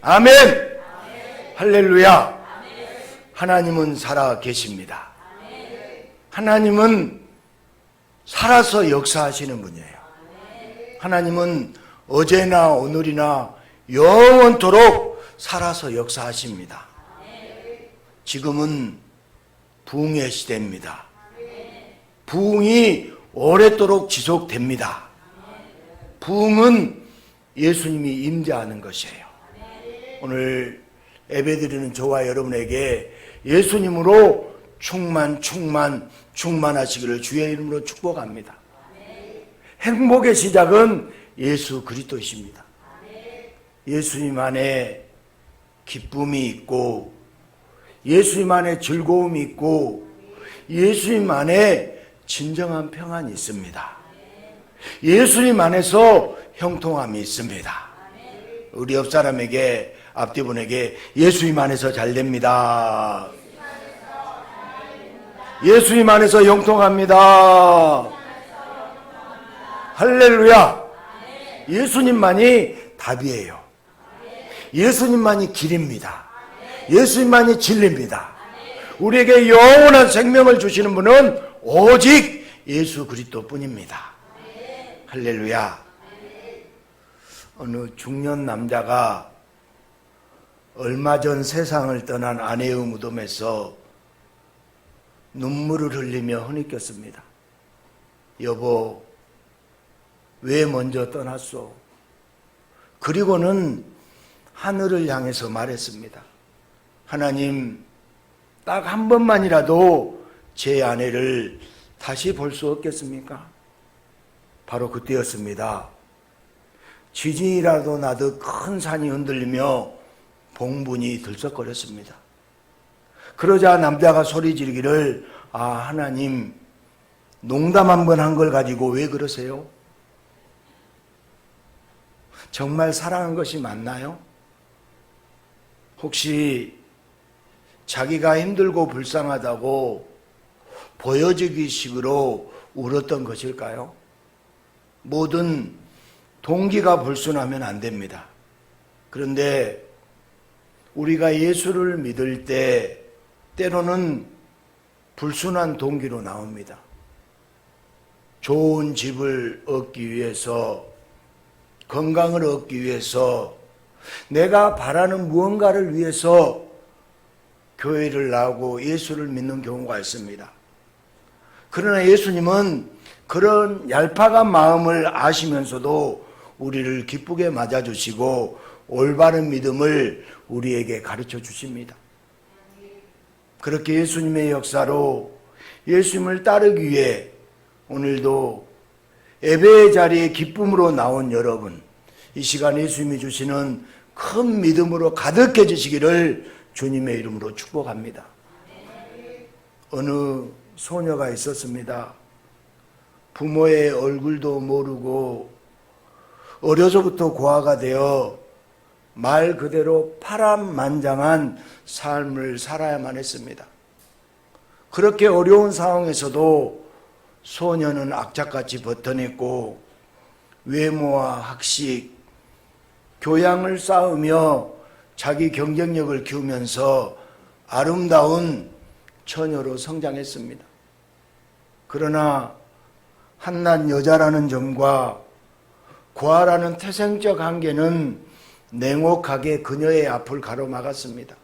아멘. 할렐루야. 하나님은 살아 계십니다. 하나님은 살아서 역사하시는 분이에요. 하나님은 어제나 오늘이나 영원토록 살아서 역사하십니다. 지금은 부흥의 시대입니다. 부흥이 오랫도록 지속됩니다. 부흥은 예수님이 임재하는 것이에요. 오늘 예배드리는 저와 여러분에게 예수님으로 충만하시기를 주의 이름으로 축복합니다. 행복의 시작은 예수 그리스도이십니다. 예수님 안에 기쁨이 있고, 예수님 안에 즐거움이 있고, 예수님 안에 진정한 평안이 있습니다. 예수님 안에서 형통함이 있습니다. 우리 옆 사람에게, 앞뒤 분에게 예수님 안에서 잘 됩니다. 예수님 안에서 형통합니다. 할렐루야. 예수님만이 답이에요. 예수님만이 길입니다. 예수님만이 진리입니다. 우리에게 영원한 생명을 주시는 분은 오직 예수 그리스도 뿐입니다. 할렐루야. 어느 중년 남자가 얼마 전 세상을 떠난 아내의 무덤에서 눈물을 흘리며 흐느꼈습니다. 여보, 왜 먼저 떠났소? 그리고는 하늘을 향해서 말했습니다. 하나님, 딱 한 번만이라도 제 아내를 다시 볼 수 없겠습니까? 바로 그때였습니다. 지진이라도 나듯 큰 산이 흔들리며 봉분이 들썩거렸습니다. 그러자 남자가 소리 지르기를, 아, 하나님, 농담 한 번 한 걸 가지고 왜 그러세요? 정말 사랑한 것이 맞나요? 혹시 자기가 힘들고 불쌍하다고 보여주기 식으로 울었던 것일까요? 모든 동기가 불순하면 안 됩니다. 그런데 우리가 예수를 믿을 때 때로는 불순한 동기로 나옵니다. 좋은 집을 얻기 위해서, 건강을 얻기 위해서, 내가 바라는 무언가를 위해서 교회를 나오고 예수를 믿는 경우가 있습니다. 그러나 예수님은 그런 얄팍한 마음을 아시면서도 우리를 기쁘게 맞아주시고 올바른 믿음을 우리에게 가르쳐 주십니다. 그렇게 예수님의 역사로 예수님을 따르기 위해 오늘도 예배의 자리에 기쁨으로 나온 여러분, 이 시간 예수님이 주시는 큰 믿음으로 가득해지시기를 주님의 이름으로 축복합니다. 어느 소녀가 있었습니다. 부모의 얼굴도 모르고 어려서부터 고아가 되어 말 그대로 파란만장한 삶을 살아야만 했습니다. 그렇게 어려운 상황에서도 소녀는 악착같이 버텨냈고 외모와 학식, 교양을 쌓으며 자기 경쟁력을 키우면서 아름다운 처녀로 성장했습니다. 그러나 한낱 여자라는 점과 고아라는 태생적 한계는 냉혹하게 그녀의 앞을 가로막았습니다.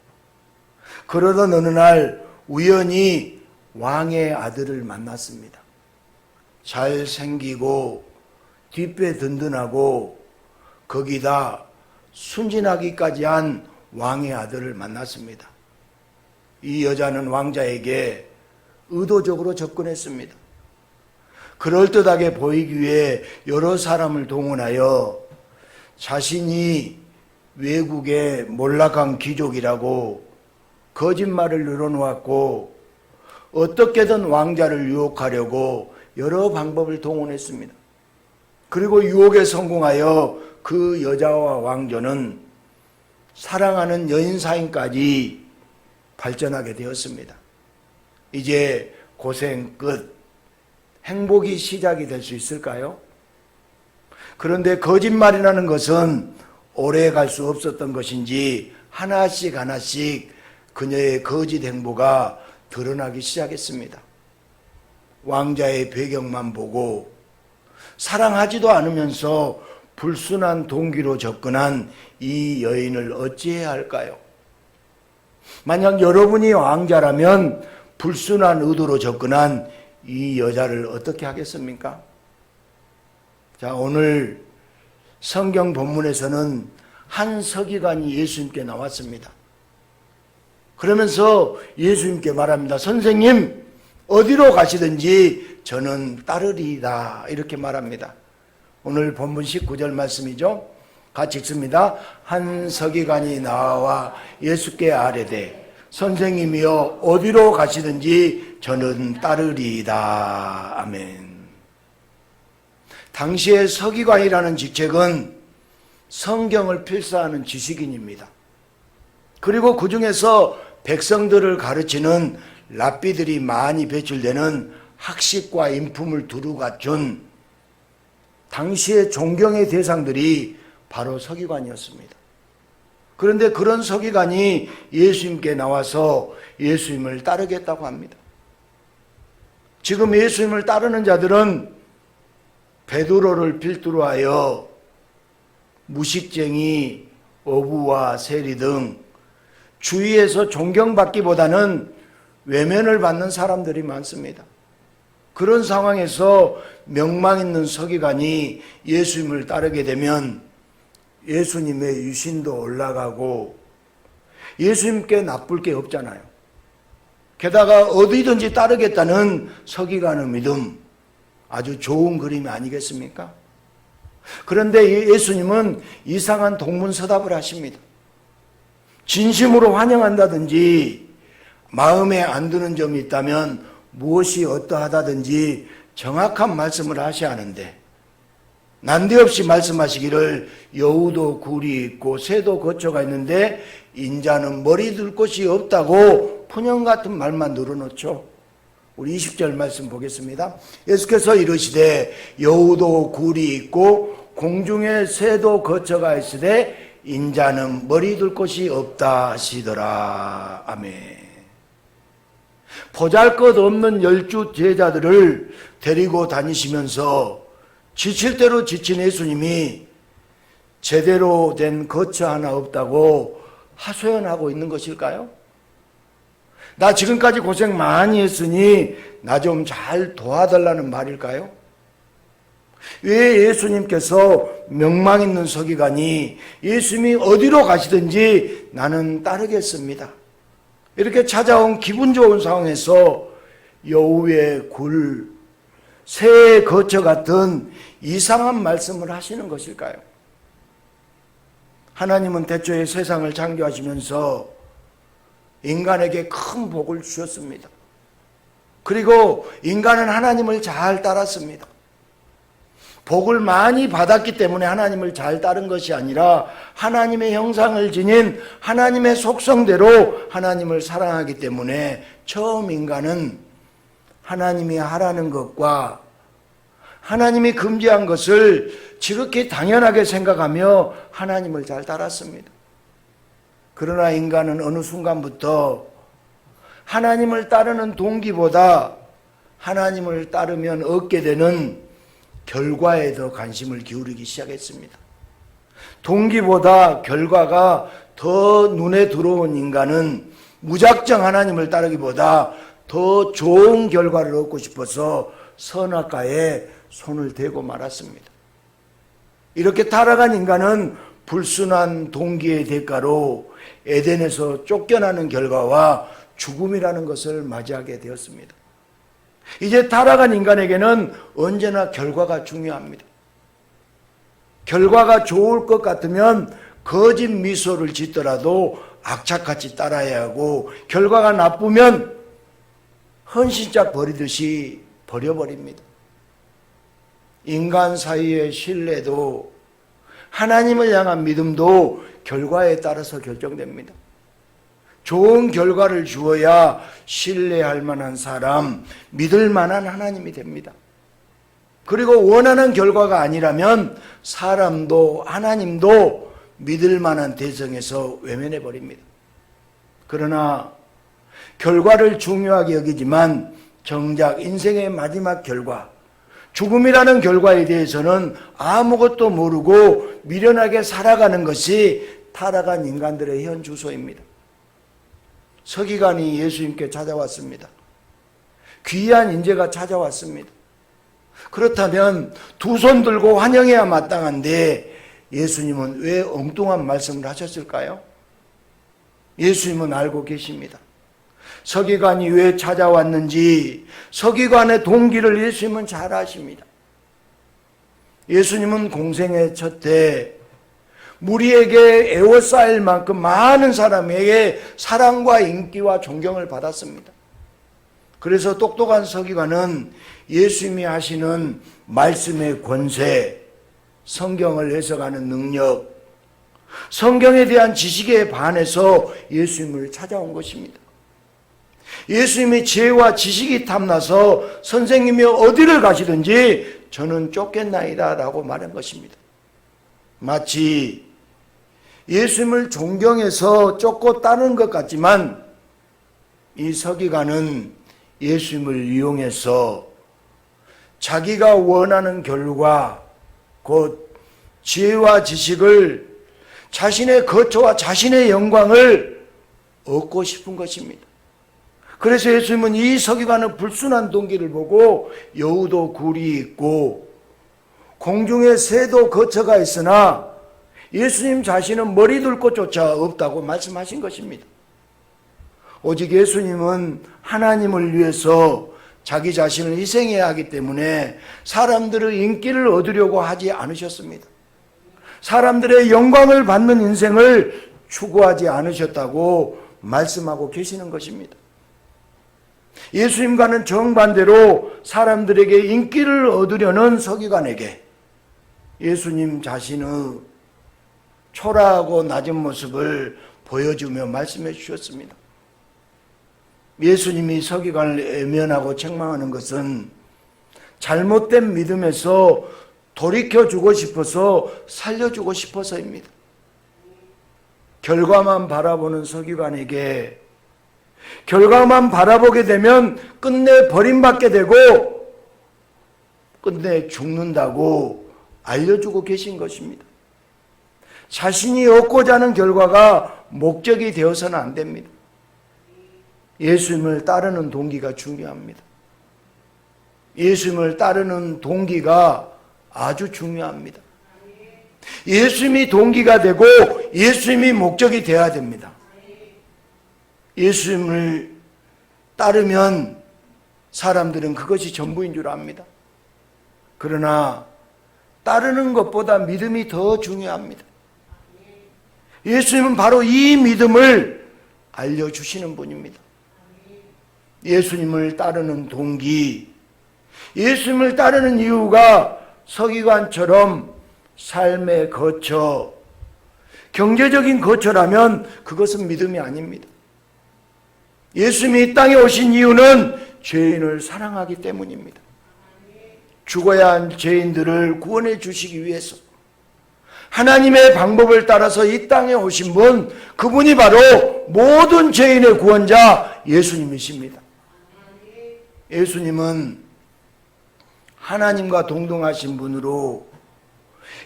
그러던 어느 날 우연히 왕의 아들을 만났습니다. 잘생기고 뒷배 든든하고 거기다 순진하기까지 한 왕의 아들을 만났습니다. 이 여자는 왕자에게 의도적으로 접근했습니다. 그럴듯하게 보이기 위해 여러 사람을 동원하여 자신이 외국의 몰락한 귀족이라고 거짓말을 늘어놓았고 어떻게든 왕자를 유혹하려고 여러 방법을 동원했습니다. 그리고 유혹에 성공하여 그 여자와 왕조는 사랑하는 여인 사이까지 발전하게 되었습니다. 이제 고생 끝, 행복이 시작이 될 수 있을까요? 그런데 거짓말이라는 것은 오래 갈 수 없었던 것인지 하나씩 하나씩 그녀의 거짓 행보가 드러나기 시작했습니다. 왕자의 배경만 보고 사랑하지도 않으면서 불순한 동기로 접근한 이 여인을 어찌해야 할까요? 만약 여러분이 왕자라면 불순한 의도로 접근한 이 여자를 어떻게 하겠습니까? 자, 오늘 성경 본문에서는 한 서기관이 예수님께 나왔습니다. 그러면서 예수님께 말합니다. 선생님, 어디로 가시든지 저는 따르리이다. 이렇게 말합니다. 오늘 본문 19절 말씀이죠. 같이 읽습니다. 한 서기관이 나와 예수께 아뢰되 선생님이여 어디로 가시든지 저는 따르리이다. 아멘. 당시의 서기관이라는 직책은 성경을 필사하는 지식인입니다. 그리고 그 중에서 백성들을 가르치는 랍비들이 많이 배출되는 학식과 인품을 두루 갖춘 당시의 존경의 대상들이 바로 서기관이었습니다. 그런데 그런 서기관이 예수님께 나와서 예수님을 따르겠다고 합니다. 지금 예수님을 따르는 자들은 베드로를 필두로 하여 무식쟁이, 어부와 세리 등 주위에서 존경받기보다는 외면을 받는 사람들이 많습니다. 그런 상황에서 명망 있는 서기관이 예수님을 따르게 되면 예수님의 유신도 올라가고 예수님께 나쁠 게 없잖아요. 게다가 어디든지 따르겠다는 서기관의 믿음, 아주 좋은 그림이 아니겠습니까? 그런데 예수님은 이상한 동문서답을 하십니다. 진심으로 환영한다든지 마음에 안 드는 점이 있다면 무엇이 어떠하다든지 정확한 말씀을 하셔야 하는데 난데없이 말씀하시기를 여우도 굴이 있고 새도 거처가 있는데 인자는 머리 둘 곳이 없다고 푸념 같은 말만 늘어놓죠. 우리 20절 말씀 보겠습니다. 예수께서 이르시되 여우도 굴이 있고 공중에 새도 거처가 있으되 인자는 머리 둘 곳이 없다 하시더라. 아멘. 보잘것없는 10주 제자들을 데리고 다니시면서 지칠 대로 지친 예수님이 제대로 된 거처 하나 없다고 하소연하고 있는 것일까요? 나 지금까지 고생 많이 했으니 나 좀 잘 도와달라는 말일까요? 왜 예수님께서 명망 있는 서기관이 예수님이 어디로 가시든지 나는 따르겠습니다, 이렇게 찾아온 기분 좋은 상황에서 여우의 굴, 새의 거처 같은 이상한 말씀을 하시는 것일까요? 하나님은 태초에 세상을 창조하시면서 인간에게 큰 복을 주셨습니다. 그리고 인간은 하나님을 잘 따랐습니다. 복을 많이 받았기 때문에 하나님을 잘 따른 것이 아니라 하나님의 형상을 지닌 하나님의 속성대로 하나님을 사랑하기 때문에 처음 인간은 하나님이 하라는 것과 하나님이 금지한 것을 지극히 당연하게 생각하며 하나님을 잘 따랐습니다. 그러나 인간은 어느 순간부터 하나님을 따르는 동기보다 하나님을 따르면 얻게 되는 결과에 더 관심을 기울이기 시작했습니다. 동기보다 결과가 더 눈에 들어온 인간은 무작정 하나님을 따르기보다 더 좋은 결과를 얻고 싶어서 선악과에 손을 대고 말았습니다. 이렇게 타락한 인간은 불순한 동기의 대가로 에덴에서 쫓겨나는 결과와 죽음이라는 것을 맞이하게 되었습니다. 이제 타락한 인간에게는 언제나 결과가 중요합니다. 결과가 좋을 것 같으면 거짓 미소를 짓더라도 악착같이 따라야 하고, 결과가 나쁘면 헌신짝 버리듯이 버려버립니다. 인간 사이의 신뢰도 하나님을 향한 믿음도 결과에 따라서 결정됩니다. 좋은 결과를 주어야 신뢰할 만한 사람, 믿을 만한 하나님이 됩니다. 그리고 원하는 결과가 아니라면 사람도 하나님도 믿을 만한 대성에서 외면해 버립니다. 그러나 결과를 중요하게 여기지만 정작 인생의 마지막 결과, 죽음이라는 결과에 대해서는 아무것도 모르고 미련하게 살아가는 것이 타락한 인간들의 현 주소입니다. 서기관이 예수님께 찾아왔습니다. 귀한 인재가 찾아왔습니다. 그렇다면 두 손 들고 환영해야 마땅한데 예수님은 왜 엉뚱한 말씀을 하셨을까요? 예수님은 알고 계십니다. 서기관이 왜 찾아왔는지 서기관의 동기를 예수님은 잘 아십니다. 예수님은 공생의 첫 해 무리에게 에워싸일 만큼 많은 사람에게 사랑과 인기와 존경을 받았습니다. 그래서 똑똑한 서기관은 예수님이 하시는 말씀의 권세, 성경을 해석하는 능력, 성경에 대한 지식에 반해서 예수님을 찾아온 것입니다. 예수님이 지혜와 지식이 탐나서 선생님이 어디를 가시든지 저는 쫓겠나이다 라고 말한 것입니다. 마치 예수님을 존경해서 쫓고 따르는 것 같지만 이 서기관은 예수님을 이용해서 자기가 원하는 결과, 곧 지혜와 지식을, 자신의 거처와 자신의 영광을 얻고 싶은 것입니다. 그래서 예수님은 이 서기관의 불순한 동기를 보고 여우도 굴이 있고 공중에 새도 거처가 있으나 예수님 자신은 머리 둘 곳조차 없다고 말씀하신 것입니다. 오직 예수님은 하나님을 위해서 자기 자신을 희생해야 하기 때문에 사람들의 인기를 얻으려고 하지 않으셨습니다. 사람들의 영광을 받는 인생을 추구하지 않으셨다고 말씀하고 계시는 것입니다. 예수님과는 정반대로 사람들에게 인기를 얻으려는 서기관에게 예수님 자신의 초라하고 낮은 모습을 보여주며 말씀해 주셨습니다. 예수님이 서기관을 외면하고 책망하는 것은 잘못된 믿음에서 돌이켜주고 싶어서 살려주고 싶어서입니다. 결과만 바라보는 서기관에게 결과만 바라보게 되면 끝내 버림받게 되고 끝내 죽는다고 알려주고 계신 것입니다. 자신이 얻고자 하는 결과가 목적이 되어서는 안 됩니다. 예수님을 따르는 동기가 중요합니다. 예수님을 따르는 동기가 아주 중요합니다. 예수님이 동기가 되고 예수님이 목적이 되어야 됩니다. 예수님을 따르면 사람들은 그것이 전부인 줄 압니다. 그러나 따르는 것보다 믿음이 더 중요합니다. 예수님은 바로 이 믿음을 알려주시는 분입니다. 예수님을 따르는 동기, 예수님을 따르는 이유가 서기관처럼 삶의 거처, 경제적인 거처라면 그것은 믿음이 아닙니다. 예수님이 이 땅에 오신 이유는 죄인을 사랑하기 때문입니다. 죽어야 한 죄인들을 구원해 주시기 위해서 하나님의 방법을 따라서 이 땅에 오신 분, 그분이 바로 모든 죄인의 구원자 예수님이십니다. 예수님은 하나님과 동등하신 분으로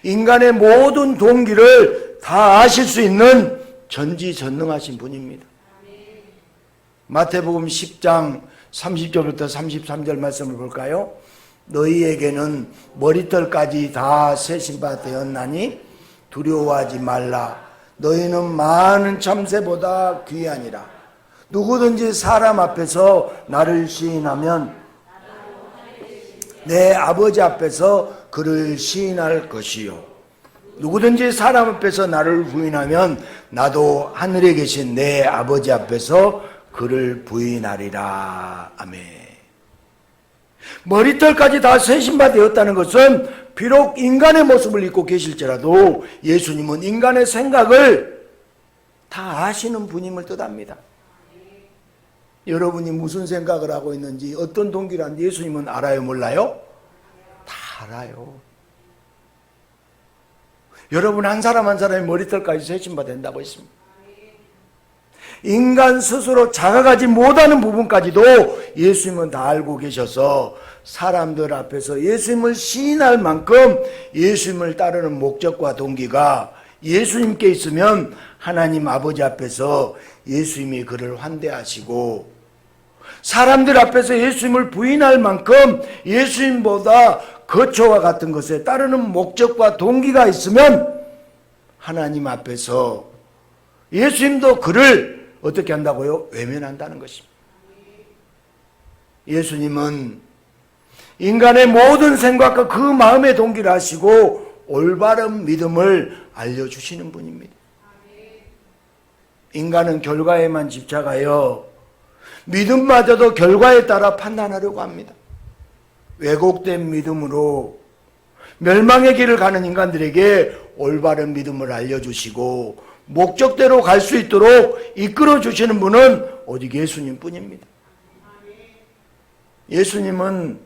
인간의 모든 동기를 다 아실 수 있는 전지전능하신 분입니다. 마태복음 10장 30절부터 33절 말씀을 볼까요? 너희에게는 머리털까지 다 세신 바 되었나니 두려워하지 말라. 너희는 많은 참새보다 귀하니라. 누구든지 사람 앞에서 나를 시인하면 내 아버지 앞에서 그를 시인할 것이요. 누구든지 사람 앞에서 나를 부인하면 나도 하늘에 계신 내 아버지 앞에서 그를 부인하리라. 아멘. 머리털까지 다 세신 바 되었다는 것은 비록 인간의 모습을 입고 계실지라도 예수님은 인간의 생각을 다 아시는 분임을 뜻합니다. 여러분이 무슨 생각을 하고 있는지, 어떤 동기를 하는지 예수님은 알아요, 몰라요? 다 알아요. 여러분 한 사람 한 사람의 머리털까지 세심바 된다고 했습니다. 인간 스스로 자각하지 못하는 부분까지도 예수님은 다 알고 계셔서 사람들 앞에서 예수님을 시인할 만큼 예수님을 따르는 목적과 동기가 예수님께 있으면 하나님 아버지 앞에서 예수님이 그를 환대하시고, 사람들 앞에서 예수님을 부인할 만큼 예수님보다 거처와 같은 것에 따르는 목적과 동기가 있으면 하나님 앞에서 예수님도 그를 어떻게 한다고요? 외면한다는 것입니다. 예수님은 인간의 모든 생각과 그 마음의 동기를 아시고 올바른 믿음을 알려주시는 분입니다. 인간은 결과에만 집착하여 믿음마저도 결과에 따라 판단하려고 합니다. 왜곡된 믿음으로 멸망의 길을 가는 인간들에게 올바른 믿음을 알려주시고 목적대로 갈 수 있도록 이끌어 주시는 분은 오직 예수님 뿐입니다. 예수님은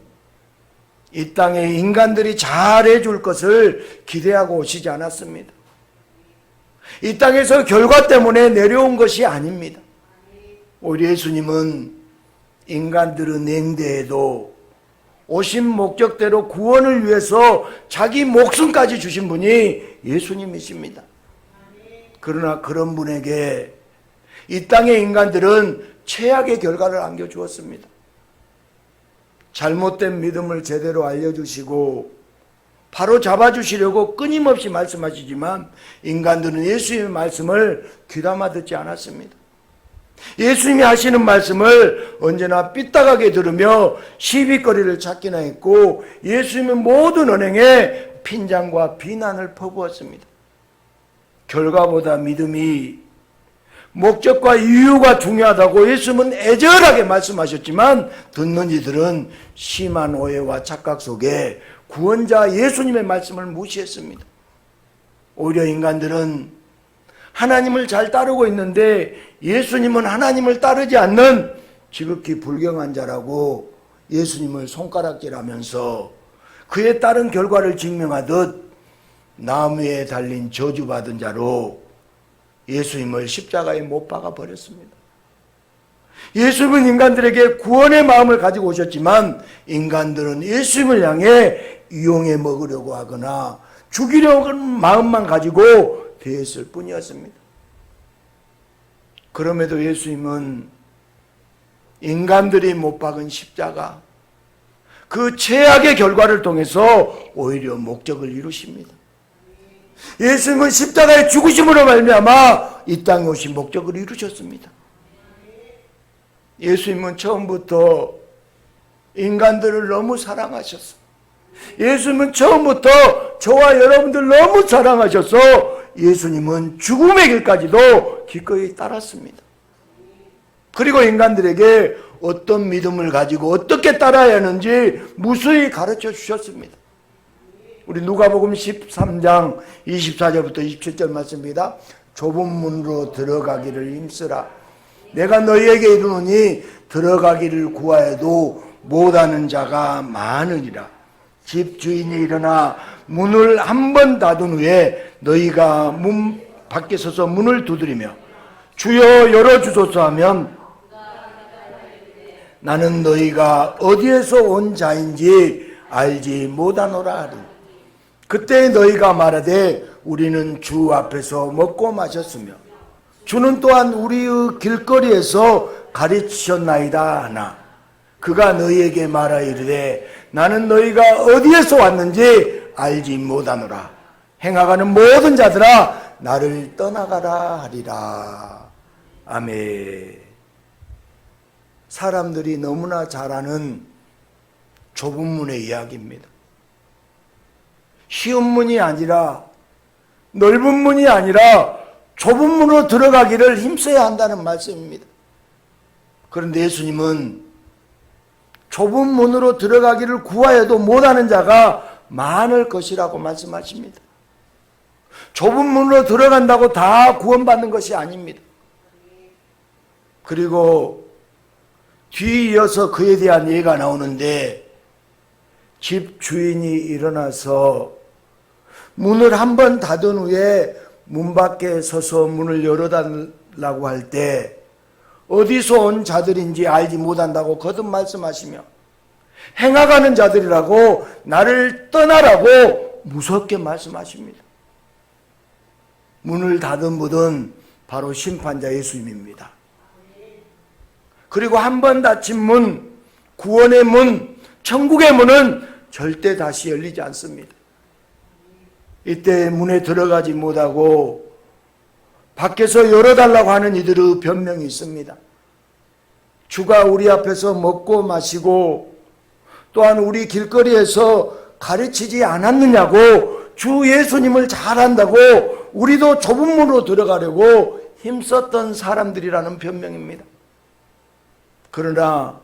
이 땅에 인간들이 잘해 줄 것을 기대하고 오시지 않았습니다. 이 땅에서 결과 때문에 내려온 것이 아닙니다. 오히려 예수님은 인간들은 냉대해도 오신 목적대로 구원을 위해서 자기 목숨까지 주신 분이 예수님이십니다. 그러나 그런 분에게 이 땅의 인간들은 최악의 결과를 안겨주었습니다. 잘못된 믿음을 제대로 알려주시고 바로 잡아주시려고 끊임없이 말씀하시지만 인간들은 예수님의 말씀을 귀담아 듣지 않았습니다. 예수님이 하시는 말씀을 언제나 삐딱하게 들으며 시비거리를 찾기나 했고 예수님의 모든 언행에 핀잔과 비난을 퍼부었습니다. 결과보다 믿음이, 목적과 이유가 중요하다고 예수님은 애절하게 말씀하셨지만 듣는 이들은 심한 오해와 착각 속에 구원자 예수님의 말씀을 무시했습니다. 오히려 인간들은 하나님을 잘 따르고 있는데 예수님은 하나님을 따르지 않는 지극히 불경한 자라고 예수님을 손가락질하면서 그에 따른 결과를 증명하듯 나무에 달린 저주받은 자로 예수님을 십자가에 못 박아 버렸습니다. 예수님은 인간들에게 구원의 마음을 가지고 오셨지만 인간들은 예수님을 향해 이용해 먹으려고 하거나 죽이려고 하는 마음만 가지고 대했을 뿐이었습니다. 그럼에도 예수님은 인간들이 못 박은 십자가, 그 최악의 결과를 통해서 오히려 목적을 이루십니다. 예수님은 십자가의 죽으심으로 말미암아 이 땅에 오신 목적을 이루셨습니다. 예수님은 처음부터 인간들을 너무 사랑하셨어. 예수님은 처음부터 저와 여러분들 너무 사랑하셔서 예수님은 죽음의 길까지도 기꺼이 따랐습니다. 그리고 인간들에게 어떤 믿음을 가지고 어떻게 따라야 하는지 무수히 가르쳐 주셨습니다. 우리 누가복음 13장 24절부터 27절 말씀입니다. 좁은 문으로 들어가기를 힘쓰라. 내가 너희에게 이르노니 들어가기를 구하여도 못하는 자가 많으니라. 집 주인이 일어나 문을 한 번 닫은 후에 너희가 문 밖에 서서 문을 두드리며 주여 열어주소서 하면 나는 너희가 어디에서 온 자인지 알지 못하노라 하리. 그때 너희가 말하되 우리는 주 앞에서 먹고 마셨으며 주는 또한 우리의 길거리에서 가르치셨나이다 하나 그가 너희에게 말하 이르되 나는 너희가 어디에서 왔는지 알지 못하노라. 행하가는 모든 자들아 나를 떠나가라 하리라. 아멘. 사람들이 너무나 잘 아는 좁은 문의 이야기입니다. 쉬운 문이 아니라, 넓은 문이 아니라 좁은 문으로 들어가기를 힘써야 한다는 말씀입니다. 그런데 예수님은 좁은 문으로 들어가기를 구하여도 못하는 자가 많을 것이라고 말씀하십니다. 좁은 문으로 들어간다고 다 구원받는 것이 아닙니다. 그리고 뒤이어서 그에 대한 예가 나오는데 집 주인이 일어나서 문을 한 번 닫은 후에 문 밖에 서서 문을 열어달라고 할 때 어디서 온 자들인지 알지 못한다고 거듭 말씀하시며 행하가는 자들이라고 나를 떠나라고 무섭게 말씀하십니다. 문을 닫은 분은 바로 심판자 예수님입니다. 그리고 한 번 닫힌 문, 구원의 문, 천국의 문은 절대 다시 열리지 않습니다. 이때 문에 들어가지 못하고 밖에서 열어달라고 하는 이들의 변명이 있습니다. 주가 우리 앞에서 먹고 마시고 또한 우리 길거리에서 가르치지 않았느냐고, 주 예수님을 잘 안다고 우리도 좁은 문으로 들어가려고 힘썼던 사람들이라는 변명입니다. 그러나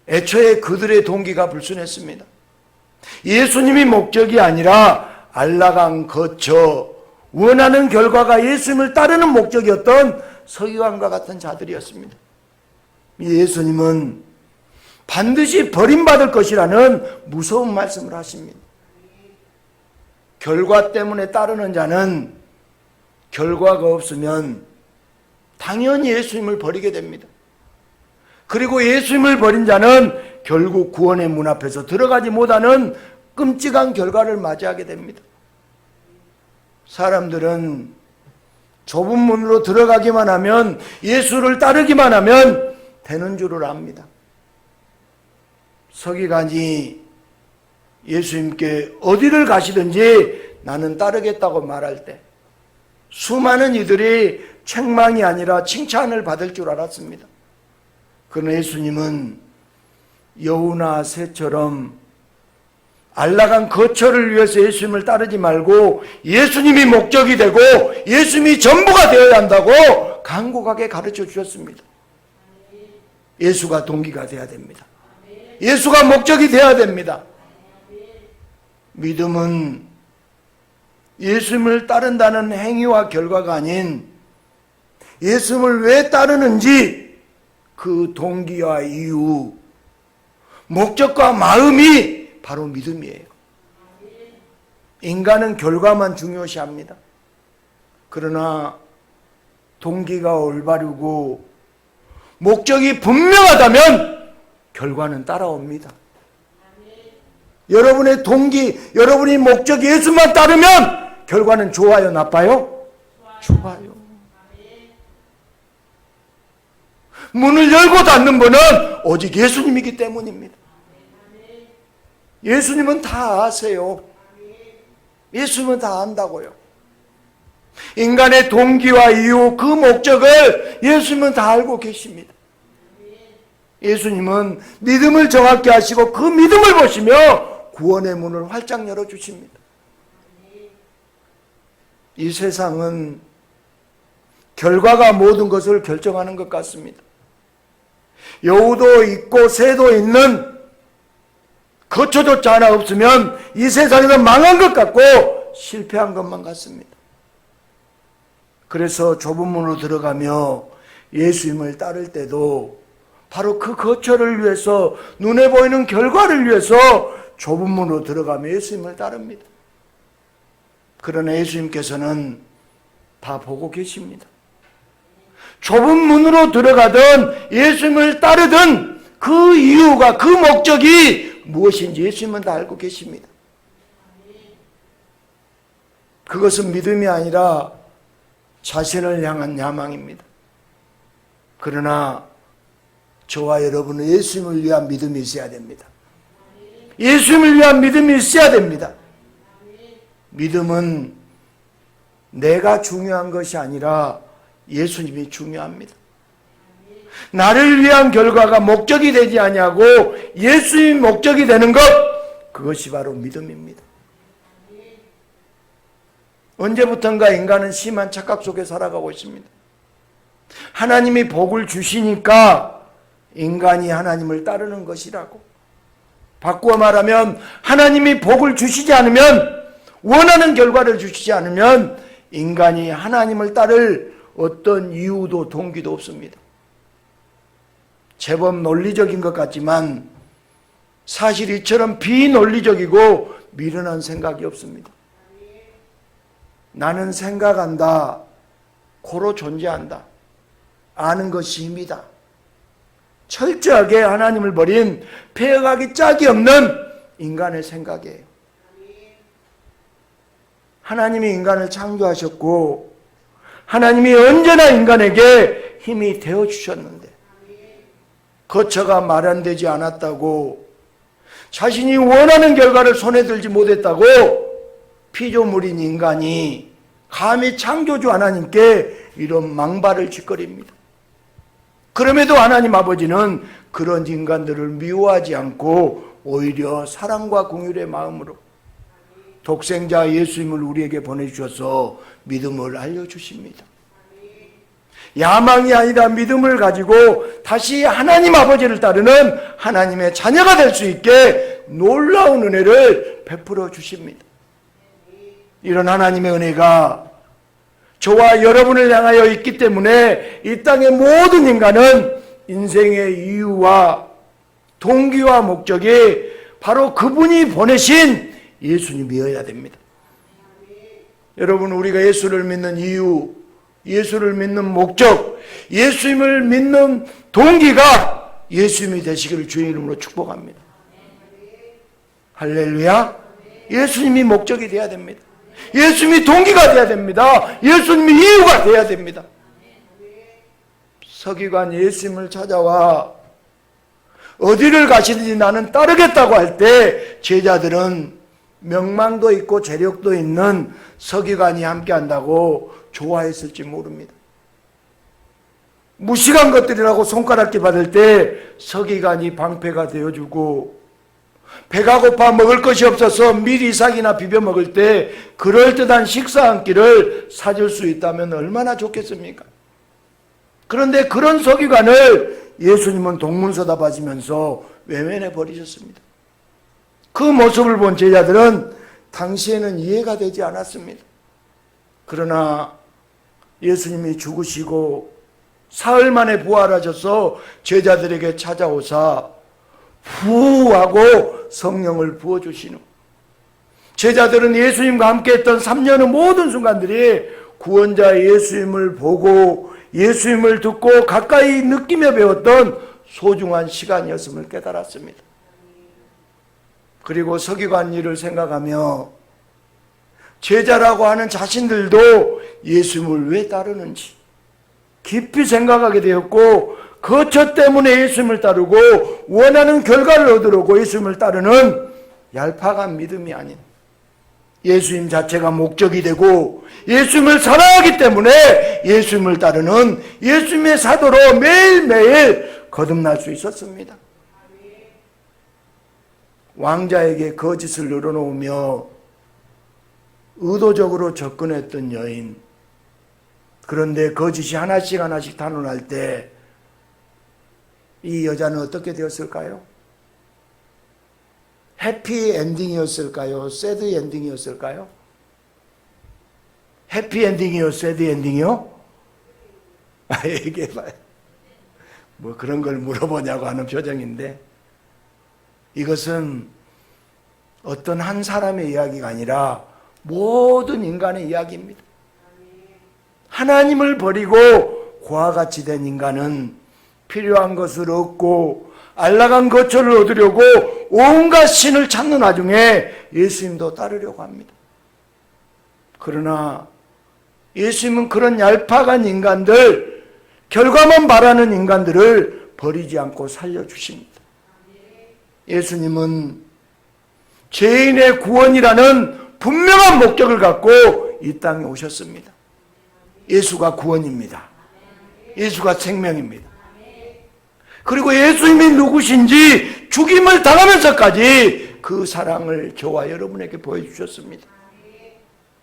애초에 그들의 동기가 불순했습니다. 예수님이 목적이 아니라 알라강 거쳐 원하는 결과가 예수님을 따르는 목적이었던 서기관과 같은 자들이었습니다. 예수님은 반드시 버림받을 것이라는 무서운 말씀을 하십니다. 결과 때문에 따르는 자는 결과가 없으면 당연히 예수님을 버리게 됩니다. 그리고 예수님을 버린 자는 결국 구원의 문 앞에서 들어가지 못하는 끔찍한 결과를 맞이하게 됩니다. 사람들은 좁은 문으로 들어가기만 하면, 예수를 따르기만 하면 되는 줄을 압니다. 서기관이 예수님께 어디를 가시든지 나는 따르겠다고 말할 때 수많은 이들이 책망이 아니라 칭찬을 받을 줄 알았습니다. 그러나 예수님은 여우나 새처럼 안락한 거처를 위해서 예수님을 따르지 말고 예수님이 목적이 되고 예수님이 전부가 되어야 한다고 간곡하게 가르쳐 주셨습니다. 예수가 동기가 되어야 됩니다. 예수가 목적이 되어야 됩니다. 믿음은 예수님을 따른다는 행위와 결과가 아닌 예수님을 왜 따르는지 그 동기와 이유, 목적과 마음이 바로 믿음이에요. 인간은 결과만 중요시합니다. 그러나 동기가 올바르고 목적이 분명하다면 결과는 따라옵니다. 여러분의 동기, 여러분의 목적이 예수만 따르면 결과는 좋아요, 나빠요? 좋아요. 문을 열고 닫는 분은 오직 예수님이기 때문입니다. 예수님은 다 아세요. 예수님은 다 안다고요. 인간의 동기와 이유, 그 목적을 예수님은 다 알고 계십니다. 예수님은 믿음을 정확히 하시고 그 믿음을 보시며 구원의 문을 활짝 열어주십니다. 이 세상은 결과가 모든 것을 결정하는 것 같습니다. 여우도 있고 새도 있는 거처조차 하나 없으면 이 세상에서 망한 것 같고 실패한 것만 같습니다. 그래서 좁은 문으로 들어가며 예수님을 따를 때도 바로 그 거처를 위해서, 눈에 보이는 결과를 위해서 좁은 문으로 들어가며 예수님을 따릅니다. 그러나 예수님께서는 다 보고 계십니다. 좁은 문으로 들어가든 예수님을 따르든 그 이유가, 그 목적이 무엇인지 예수님은 다 알고 계십니다. 그것은 믿음이 아니라 자신을 향한 야망입니다. 그러나 저와 여러분은 예수님을 위한 믿음이 있어야 됩니다. 예수님을 위한 믿음이 있어야 됩니다. 믿음은 내가 중요한 것이 아니라 예수님이 중요합니다. 나를 위한 결과가 목적이 되지 아니하고 예수님이 목적이 되는 것, 그것이 바로 믿음입니다. 언제부턴가 인간은 심한 착각 속에 살아가고 있습니다. 하나님이 복을 주시니까 인간이 하나님을 따르는 것이라고. 바꾸어 말하면 하나님이 복을 주시지 않으면, 원하는 결과를 주시지 않으면 인간이 하나님을 따를 어떤 이유도 동기도 없습니다. 제법 논리적인 것 같지만 사실 이처럼 비논리적이고 미련한 생각이 없습니다. 나는 생각한다, 고로 존재한다, 아는 것이 힘이다. 철저하게 하나님을 버린 폐역하기 짝이 없는 인간의 생각이에요. 하나님이 인간을 창조하셨고 하나님이 언제나 인간에게 힘이 되어주셨는데 거처가 마련되지 않았다고, 자신이 원하는 결과를 손에 들지 못했다고 피조물인 인간이 감히 창조주 하나님께 이런 망발을 짓거립니다. 그럼에도 하나님 아버지는 그런 인간들을 미워하지 않고 오히려 사랑과 긍휼의 마음으로 독생자 예수님을 우리에게 보내주셔서 믿음을 알려주십니다. 야망이 아니라 믿음을 가지고 다시 하나님 아버지를 따르는 하나님의 자녀가 될 수 있게 놀라운 은혜를 베풀어 주십니다. 이런 하나님의 은혜가 저와 여러분을 향하여 있기 때문에 이 땅의 모든 인간은 인생의 이유와 동기와 목적이 바로 그분이 보내신 예수님이어야 됩니다. 여러분, 우리가 예수를 믿는 이유, 예수를 믿는 목적, 예수님을 믿는 동기가 예수님이 되시기를 주의 이름으로 축복합니다. 할렐루야. 예수님이 목적이 되어야 됩니다. 예수님이 동기가 되어야 됩니다. 예수님이 이유가 되어야 됩니다. 서기관 예수님을 찾아와 어디를 가시든지 나는 따르겠다고 할 때 제자들은 명망도 있고 재력도 있는 서기관이 함께 한다고 좋아했을지 모릅니다. 무식한 것들이라고 손가락질 받을 때 서기관이 방패가 되어주고, 배가 고파 먹을 것이 없어서 밀이삭이나 비벼 먹을 때 그럴듯한 식사 한 끼를 사줄 수 있다면 얼마나 좋겠습니까? 그런데 그런 서기관을 예수님은 동문서답하시면서 외면해 버리셨습니다. 그 모습을 본 제자들은 당시에는 이해가 되지 않았습니다. 그러나 예수님이 죽으시고 사흘 만에 부활하셔서 제자들에게 찾아오사 후하고 성령을 부어주시는, 제자들은 예수님과 함께했던 3년의 모든 순간들이 구원자 예수님을 보고 예수님을 듣고 가까이 느끼며 배웠던 소중한 시간이었음을 깨달았습니다. 그리고 서기관 일을 생각하며 제자라고 하는 자신들도 예수님을 왜 따르는지 깊이 생각하게 되었고, 거처 때문에 예수님을 따르고 원하는 결과를 얻으려고 예수님을 따르는 얄팍한 믿음이 아닌, 예수님 자체가 목적이 되고 예수님을 사랑하기 때문에 예수님을 따르는 예수님의 사도로 매일매일 거듭날 수 있었습니다. 왕자에게 거짓을 늘어놓으며 의도적으로 접근했던 여인, 그런데 거짓이 하나씩 하나씩 단언할 때 이 여자는 어떻게 되었을까요? 해피 엔딩이었을까요? 새드 엔딩이었을까요? 해피 엔딩이요? 새드 엔딩이요? 얘기해봐요. 뭐 그런 걸 물어보냐고 하는 표정인데, 이것은 어떤 한 사람의 이야기가 아니라 모든 인간의 이야기입니다. 하나님을 버리고 고와 같이 된 인간은 필요한 것을 얻고 안락한 거처를 얻으려고 온갖 신을 찾는 와중에 예수님도 따르려고 합니다. 그러나 예수님은 그런 얄팍한 인간들, 결과만 바라는 인간들을 버리지 않고 살려주십니다. 예수님은 죄인의 구원이라는 분명한 목적을 갖고 이 땅에 오셨습니다. 예수가 구원입니다. 예수가 생명입니다. 그리고 예수님이 누구신지 죽임을 당하면서까지 그 사랑을 저와 여러분에게 보여주셨습니다.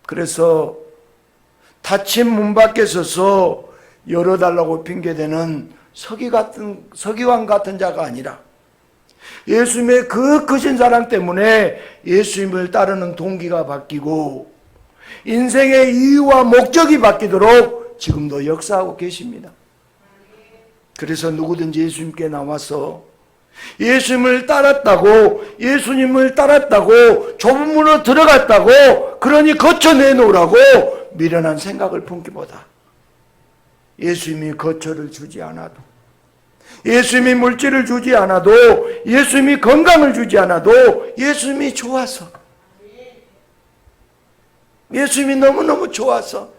그래서 닫힌 문 밖에 서서 열어달라고 핑계대는 서기관 같은 자가 아니라 예수님의 그 크신 사랑 때문에 예수님을 따르는 동기가 바뀌고 인생의 이유와 목적이 바뀌도록 지금도 역사하고 계십니다. 그래서 누구든지 예수님께 나와서 예수님을 따랐다고 좁은 문으로 들어갔다고 그러니 거쳐 내놓으라고 미련한 생각을 품기보다 예수님이 거처를 주지 않아도, 예수님이 물질을 주지 않아도, 예수님이 건강을 주지 않아도 예수님이 좋아서, 예수님이 너무너무 좋아서,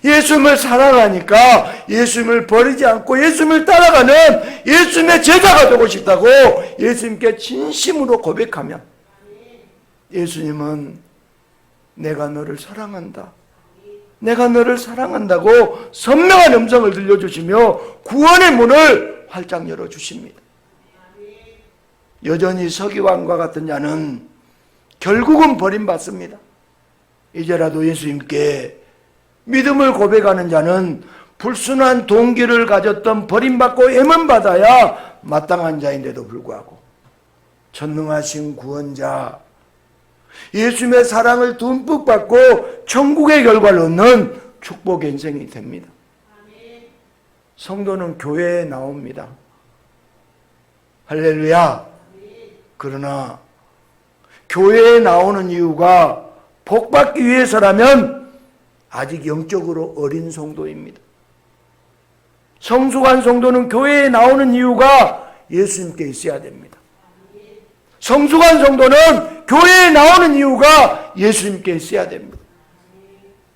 예수님을 사랑하니까 예수님을 버리지 않고 예수님을 따라가는 예수님의 제자가 되고 싶다고 예수님께 진심으로 고백하면 예수님은 내가 너를 사랑한다, 내가 너를 사랑한다고 선명한 음성을 들려주시며 구원의 문을 활짝 열어주십니다. 여전히 서기관과 같은 자는 결국은 버림받습니다. 이제라도 예수님께 믿음을 고백하는 자는 불순한 동기를 가졌던 버림받고 애먼받아야 마땅한 자인데도 불구하고 전능하신 구원자 예수님의 사랑을 듬뿍 받고 천국의 결과를 얻는 축복의 인생이 됩니다. 성도는 교회에 나옵니다. 할렐루야. 그러나 교회에 나오는 이유가 복받기 위해서라면 아직 영적으로 어린 성도입니다. 성숙한 성도는 교회에 나오는 이유가 예수님께 있어야 됩니다. 성숙한 성도는 교회에 나오는 이유가 예수님께 있어야 됩니다.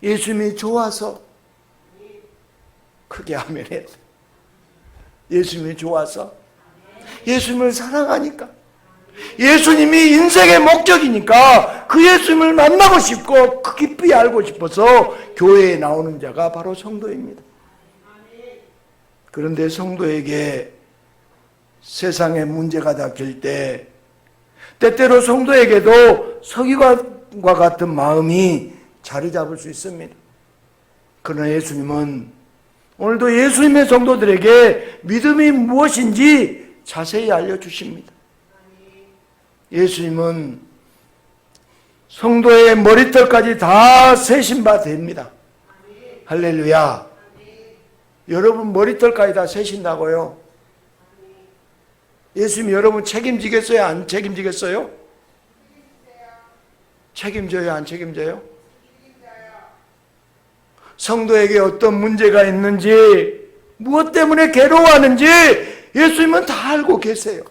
예수님이 좋아서, 크게 아멘 해야 돼. 예수님이 좋아서, 예수님을 사랑하니까, 예수님이 인생의 목적이니까 그 예수님을 만나고 싶고 깊이 알고 싶어서 교회에 나오는 자가 바로 성도입니다. 그런데 성도에게 세상의 문제가 닥칠 때 때때로 성도에게도 서기관과 같은 마음이 자리 잡을 수 있습니다. 그러나 예수님은 오늘도 예수님의 성도들에게 믿음이 무엇인지 자세히 알려주십니다. 예수님은 성도의 머리털까지 다 세신 바 됩니다. 할렐루야. 여러분 머리털까지 다 세신다고요? 예수님 여러분 책임지겠어요? 안 책임지겠어요? 책임져요? 안 책임져요? 성도에게 어떤 문제가 있는지, 무엇 때문에 괴로워하는지 예수님은 다 알고 계세요.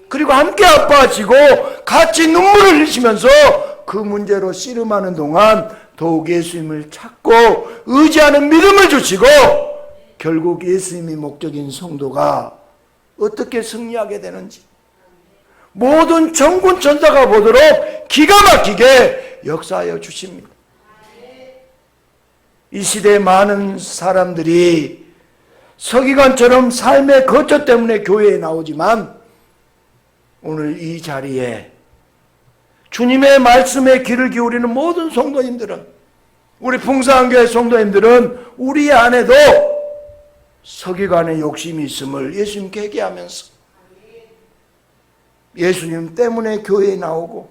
그리고 함께 아파하시고 같이 눈물을 흘리시면서 그 문제로 씨름하는 동안 더욱 예수님을 찾고 의지하는 믿음을 주시고 결국 예수님이 목적인 성도가 어떻게 승리하게 되는지 모든 전군 천사가 보도록 기가 막히게 역사하여 주십니다. 이 시대에 많은 사람들이 서기관처럼 삶의 거처 때문에 교회에 나오지만 오늘 이 자리에 주님의 말씀에 귀를 기울이는 모든 성도님들은, 우리 풍성한교회 성도님들은 우리 안에도 서기관의 욕심이 있음을 예수님께 회개하면서 예수님 때문에 교회에 나오고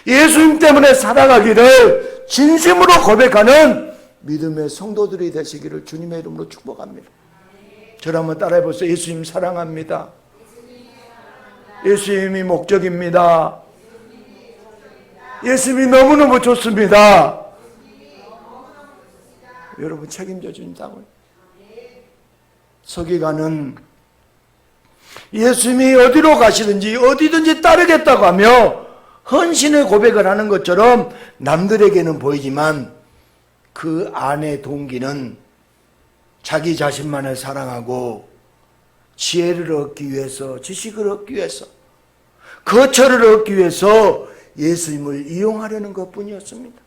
예수님 때문에 살아가기를 진심으로 고백하는 믿음의 성도들이 되시기를 주님의 이름으로 축복합니다. 저를 한번 따라해 보세요. 예수님 사랑합니다. 예수님이 목적입니다. 예수님이 너무너무 좋습니다. 여러분 책임져 준다고요. 서기관은 예수님이 어디로 가시든지 어디든지 따르겠다고 하며 헌신의 고백을 하는 것처럼 남들에게는 보이지만 그 안의 동기는 자기 자신만을 사랑하고 지혜를 얻기 위해서, 지식을 얻기 위해서, 거처를 얻기 위해서 예수님을 이용하려는 것뿐이었습니다.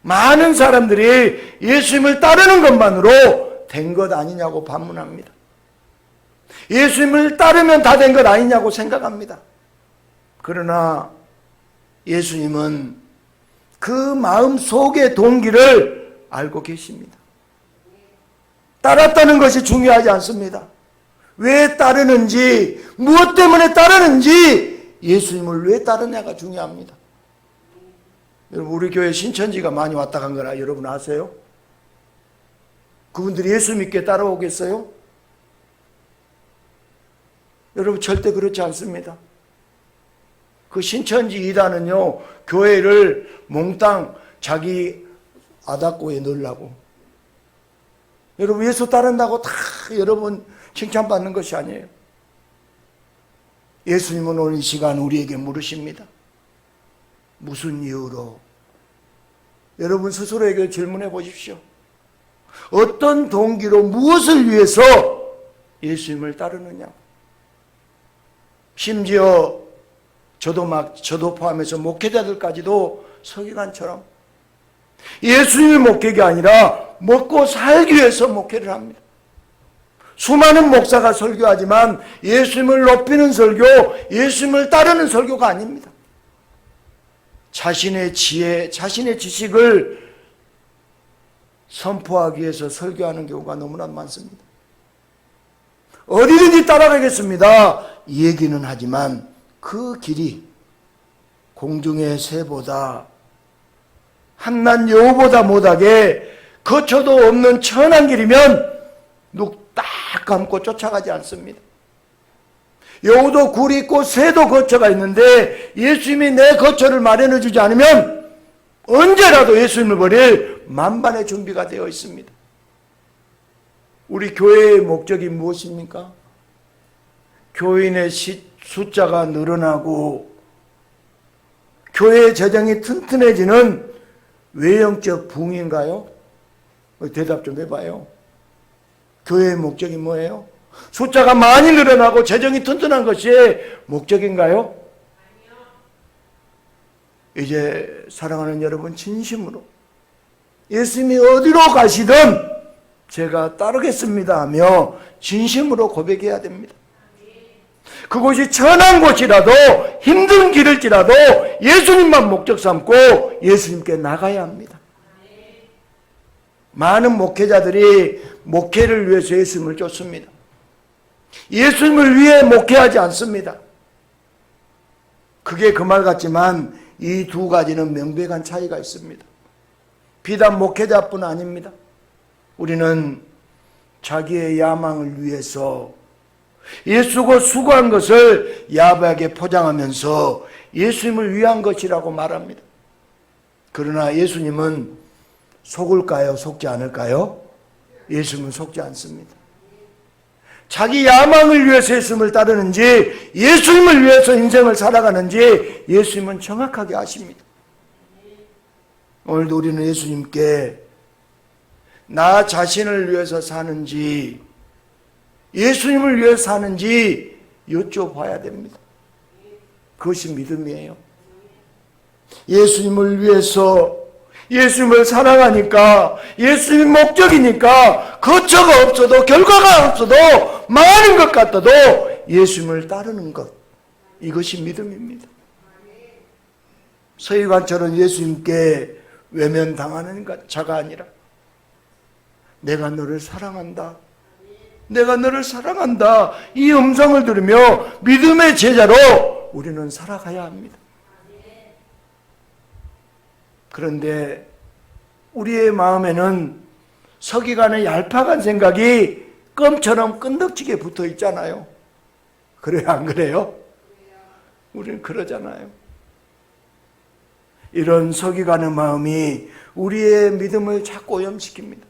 많은 사람들이 예수님을 따르는 것만으로 된 것 아니냐고 반문합니다. 예수님을 따르면 다 된 것 아니냐고 생각합니다. 그러나 예수님은 그 마음 속의 동기를 알고 계십니다. 따랐다는 것이 중요하지 않습니다. 왜 따르는지, 무엇 때문에 따르는지, 예수님을 왜 따르냐가 중요합니다. 여러분, 우리 교회 신천지가 많이 왔다 간 거라 여러분 아세요? 그분들이 예수 믿게 따라오겠어요? 여러분 절대 그렇지 않습니다. 그 신천지 이단은요, 교회를 몽땅 자기 아다코에 넣으려고. 여러분 예수 따른다고 다 여러분 칭찬받는 것이 아니에요. 예수님은 오늘 이 시간 우리에게 물으십니다. 무슨 이유로? 여러분 스스로에게 질문해 보십시오. 어떤 동기로 무엇을 위해서 예수님을 따르느냐? 심지어 저도 포함해서 목회자들까지도 서기관처럼 예수님의 목회가 아니라 먹고 살기 위해서 목회를 합니다. 수많은 목사가 설교하지만 예수님을 높이는 설교, 예수님을 따르는 설교가 아닙니다. 자신의 지혜, 자신의 지식을 선포하기 위해서 설교하는 경우가 너무나 많습니다. 어디든지 따라가겠습니다. 이 얘기는 하지만 그 길이 공중의 새보다 한낱 여우보다 못하게 거쳐도 없는 천한 길이면 눈 딱 감고 쫓아가지 않습니다. 여우도 굴이 있고 새도 거처가 있는데 예수님이 내 거처를 마련해 주지 않으면 언제라도 예수님을 버릴 만반의 준비가 되어 있습니다. 우리 교회의 목적이 무엇입니까? 교인의 숫자가 늘어나고 교회의 재정이 튼튼해지는 외형적 부흥인가요? 대답 좀 해봐요. 교회의 목적이 뭐예요? 숫자가 많이 늘어나고 재정이 튼튼한 것이 목적인가요? 이제 사랑하는 여러분, 진심으로 예수님이 어디로 가시든 제가 따르겠습니다 하며 진심으로 고백해야 됩니다. 그곳이 천한 곳이라도 힘든 길일지라도 예수님만 목적 삼고 예수님께 나가야 합니다. 많은 목회자들이 목회를 위해서 예수님을 쫓습니다. 예수님을 위해 목회하지 않습니다. 그게 그 말 같지만 이 두 가지는 명백한 차이가 있습니다. 비단 목회자뿐 아닙니다. 우리는 자기의 야망을 위해서 예수고 수고한 것을 야박하게 포장하면서 예수님을 위한 것이라고 말합니다. 그러나 예수님은 속을까요? 속지 않을까요? 예수님은 속지 않습니다. 자기 야망을 위해서 예수님을 따르는지 예수님을 위해서 인생을 살아가는지 예수님은 정확하게 아십니다. 오늘도 우리는 예수님께 나 자신을 위해서 사는지 예수님을 위해서 사는지 여쭤봐야 됩니다. 그것이 믿음이에요. 예수님을 위해서 예수님을 사랑하니까 예수님 목적이니까 거처가 없어도 결과가 없어도 많은 것 같아도 예수님을 따르는 것, 이것이 믿음입니다. 서기관처럼 예수님께 외면당하는 자가 아니라 내가 너를 사랑한다, 내가 너를 사랑한다, 이 음성을 들으며 믿음의 제자로 우리는 살아가야 합니다. 그런데 우리의 마음에는 서기관의 얄팍한 생각이 껌처럼 끈덕지게 붙어 있잖아요. 그래요, 안 그래요? 우리는 그러잖아요. 이런 서기관의 마음이 우리의 믿음을 자꾸 오염시킵니다.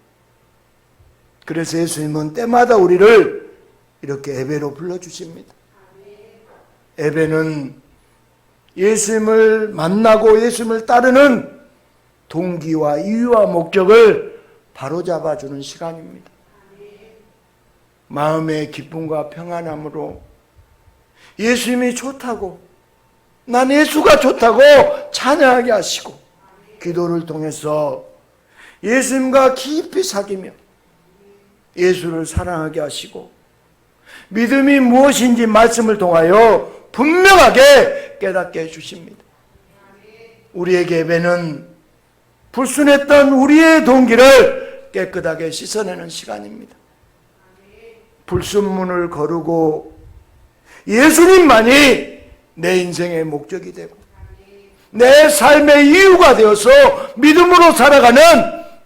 그래서 예수님은 때마다 우리를 이렇게 예배로 불러주십니다. 예배는 예수님을 만나고 예수님을 따르는 동기와 이유와 목적을 바로잡아주는 시간입니다. 마음의 기쁨과 평안함으로 예수님이 좋다고, 난 예수가 좋다고 찬양하게 하시고 기도를 통해서 예수님과 깊이 사귀며 예수를 사랑하게 하시고 믿음이 무엇인지 말씀을 통하여 분명하게 깨닫게 해주십니다. 우리에게 예배는 불순했던 우리의 동기를 깨끗하게 씻어내는 시간입니다. 불순문을 거르고 예수님만이 내 인생의 목적이 되고 내 삶의 이유가 되어서 믿음으로 살아가는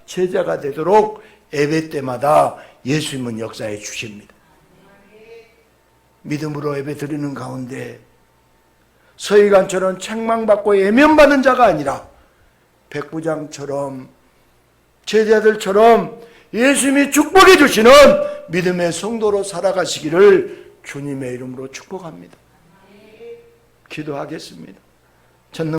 제자가 되도록 예배 때마다 예수님은 역사해 주십니다. 믿음으로 예배 드리는 가운데 서기관처럼 책망받고 예면받은 자가 아니라 백부장처럼 제자들처럼 예수님이 축복해 주시는 믿음의 성도로 살아가시기를 주님의 이름으로 축복합니다. 기도하겠습니다.